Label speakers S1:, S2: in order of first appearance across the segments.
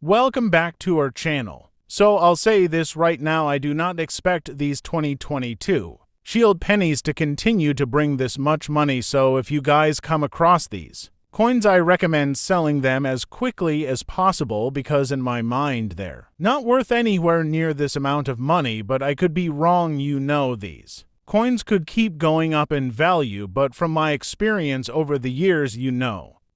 S1: Welcome back to our channel. So I'll say this right now, I do not expect these 2022 Shield pennies to continue to bring this much money, so if you guys come across these coins, I recommend selling them as quickly as possible because in my mind they're not worth anywhere near this amount of money, but I could be wrong. These coins could keep going up in value, but from my experience over the years,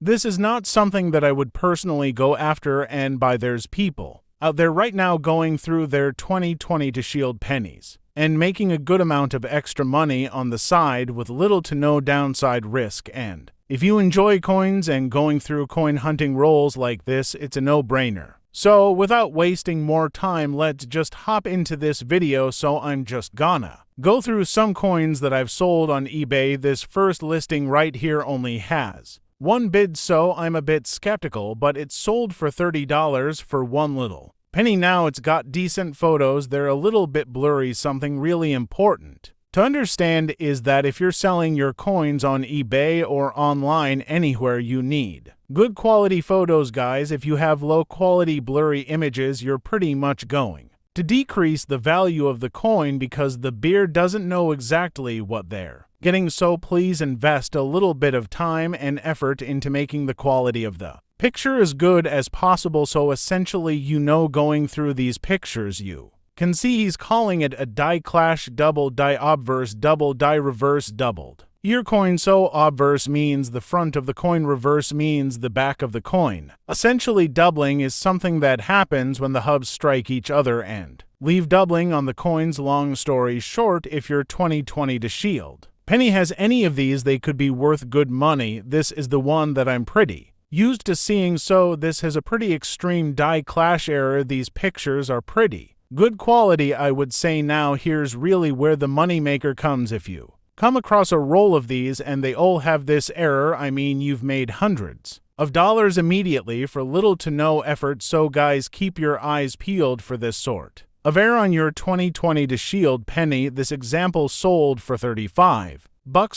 S1: this is not something that I would personally go after and buy. There's people out there right now going through their 2022 Shield pennies and making a good amount of extra money on the side with little to no downside risk. And if you enjoy coins and going through coin hunting rolls like this, it's a no-brainer. So without wasting more time, let's just hop into this video. So I'm just gonna go through some coins that I've sold on eBay. This first listing right here only has one bid, so I'm a bit skeptical, but it's sold for $30 for one little penny. Now it's got decent photos, they're a little bit blurry. Something really important to understand is that if you're selling your coins on eBay or online anywhere, you need good quality photos, guys. If you have low quality blurry images, you're pretty much going to decrease the value of the coin because the bear doesn't know exactly what they're getting. So please invest a little bit of time and effort into making the quality of the picture as good as possible. So essentially, going through these pictures, you can see he's calling it a die clash, double die obverse, double die reverse, doubled ear coin. So obverse means the front of the coin, reverse means the back of the coin. Essentially, doubling is something that happens when the hubs strike each other and leave doubling on the coins. Long story short, if your 2022 Shield penny has any of these, they could be worth good money. This is the one that I'm pretty used to seeing, so this has a pretty extreme die clash error. These pictures are pretty good quality, I would say. Now here's really where the moneymaker comes. If you come across a roll of these and they all have this error, I mean, you've made hundreds of dollars immediately for little to no effort. So guys, keep your eyes peeled for this sort of error on your 2022 Shield penny. This example sold for $35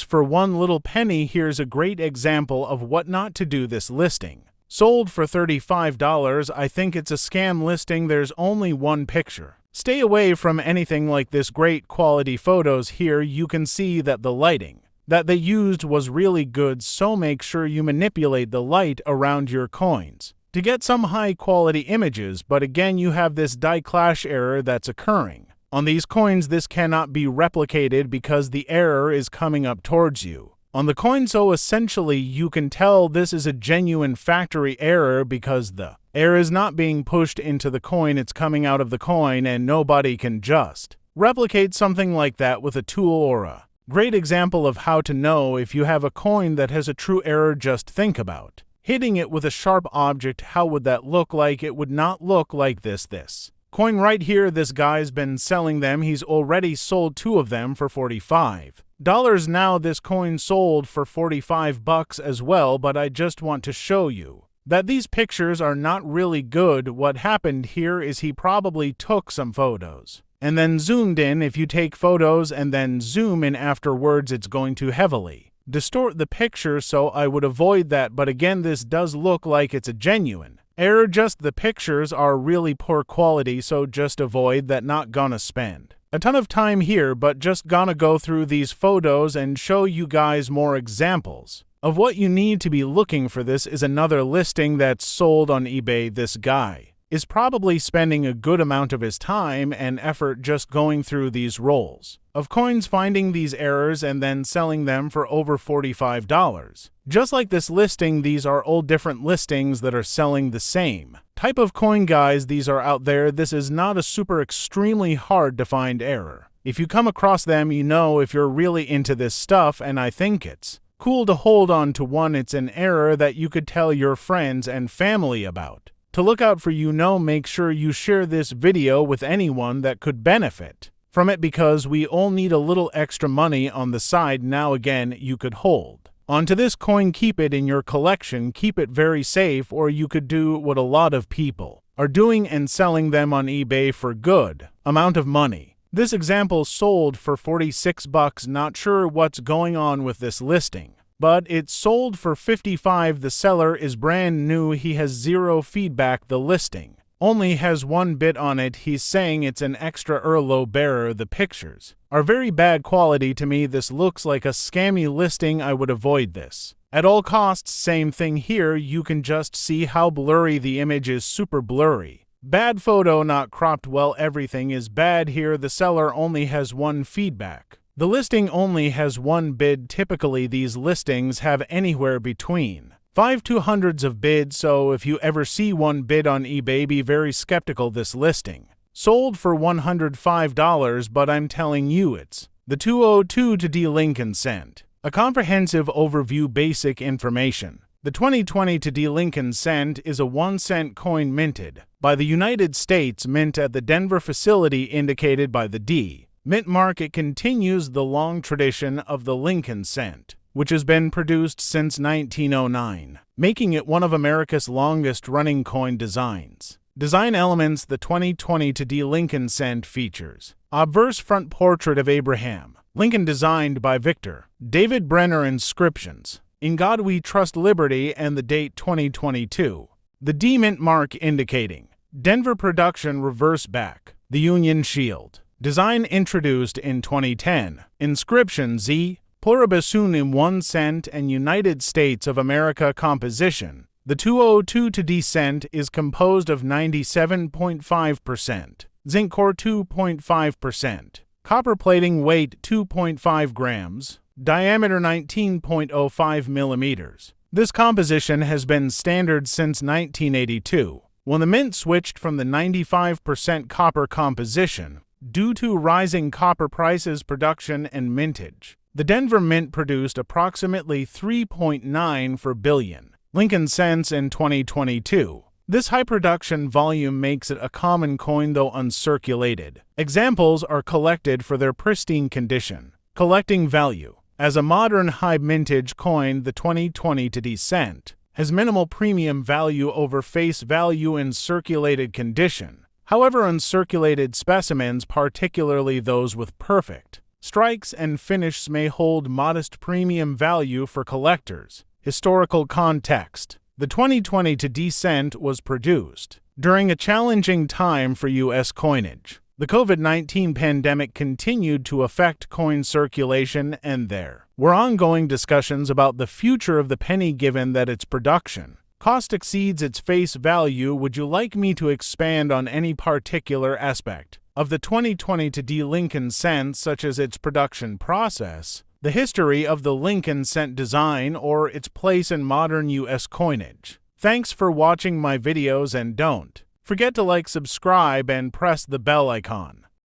S1: for one little penny. Here's a great example of what not to do. This listing sold for $35. I think it's a scam listing. There's only one picture. Stay away from anything like this. Great quality photos here. You can see that the lighting that they used was really good, so make sure you manipulate the light around your coins to get some high quality images. But again, you have this die clash error that's occurring on these coins. This cannot be replicated because the error is coming up towards you on the coin. So essentially, you can tell this is a genuine factory error because the error is not being pushed into the coin, it's coming out of the coin, and nobody can just replicate something like that with a tool or a great example of how to know if you have a coin that has a true error. Just think about hitting it with a sharp object. How would that look like? It would not look like this. This coin right here, this guy's been selling them. He's already sold two of them for $45. Now this coin sold for $45 as well, but I just want to show you that these pictures are not really good. What happened here is he probably took some photos and then zoomed in. If you take photos and then zoom in afterwards, it's going to heavily distort the picture, so I would avoid that. But again, this does look like it's a genuine error, just the pictures are really poor quality, so just avoid that. Not gonna spend a ton of time here, but just gonna go through these photos and show you guys more examples of what you need to be looking for. This is another listing that's sold on eBay. This guy is probably spending a good amount of his time and effort just going through these rolls of coins, finding these errors, and then selling them for over $45. Just like this listing, these are all different listings that are selling the same type of coin, guys. These are out there. This is not a super extremely hard to find error. If you come across them, if you're really into this stuff, and I think it's cool to hold on to one. It's an error that you could tell your friends and family about to look out for. Make sure you share this video with anyone that could benefit from it because we all need a little extra money on the side. Now again, you could hold onto this coin, keep it in your collection, keep it very safe, or you could do what a lot of people are doing and selling them on eBay for good amount of money. This example sold for $46. Not sure what's going on with this listing, but it sold for $55. The seller is brand new. He has zero feedback. The listing only has one bit on it. He's saying it's an extra low bearer. The pictures are very bad quality to me. This looks like a scammy listing. I would avoid this at all costs. Same thing here. You can just see how blurry the image is. Super blurry. Bad photo, not cropped well. Everything is bad here. The seller only has one feedback. The listing only has one bid. Typically these listings have anywhere between 5 to hundreds of bids, so if you ever see one bid on eBay, be very skeptical. This listing sold for $105, but I'm telling you it's the 202 to D Lincoln Cent. A comprehensive overview. Basic information. The 2020 to D Lincoln Cent is a 1-cent coin minted by the United States Mint at the Denver facility indicated by the D Mint mark. It continues the long tradition of the Lincoln Cent, which has been produced since 1909, making it one of America's longest-running coin designs. Design elements. The 2020 to D Lincoln Cent features obverse front portrait of Abraham Lincoln designed by Victor David Brenner. Inscriptions: "In God We Trust," Liberty, and the date 2022. The D Mint mark indicating Denver production. Reverse back. The Union Shield design introduced in 2010. Inscription: Z pluribus unum 1 cent and United States of America. Composition: the 202 to D cent is composed of 97.5% zinc core, 2.5% copper plating. Weight 2.5 grams. Diameter 19.05 millimeters. This composition has been standard since 1982, when the mint switched from the 95% copper composition due to rising copper prices, production, and mintage. The Denver Mint produced approximately 3.94 billion Lincoln cents in 2022. This high production volume makes it a common coin, though uncirculated. Examples are collected for their pristine condition. Collecting value. As a modern high mintage coin, the 2020 to D cent has minimal premium value over face value in circulated condition. However, uncirculated specimens, particularly those with perfect strikes and finishes, may hold modest premium value for collectors. Historical context. The 2020 to D cent was produced during a challenging time for U.S. coinage. The COVID-19 pandemic continued to affect coin circulation, and there were ongoing discussions about the future of the penny given that its production cost exceeds its face value. Would you like me to expand on any particular aspect of the 2020 to D Lincoln Cent, such as its production process, the history of the Lincoln Cent design, or its place in modern U.S. coinage? Thanks for watching my videos, and don't forget to like, subscribe, and press the bell icon.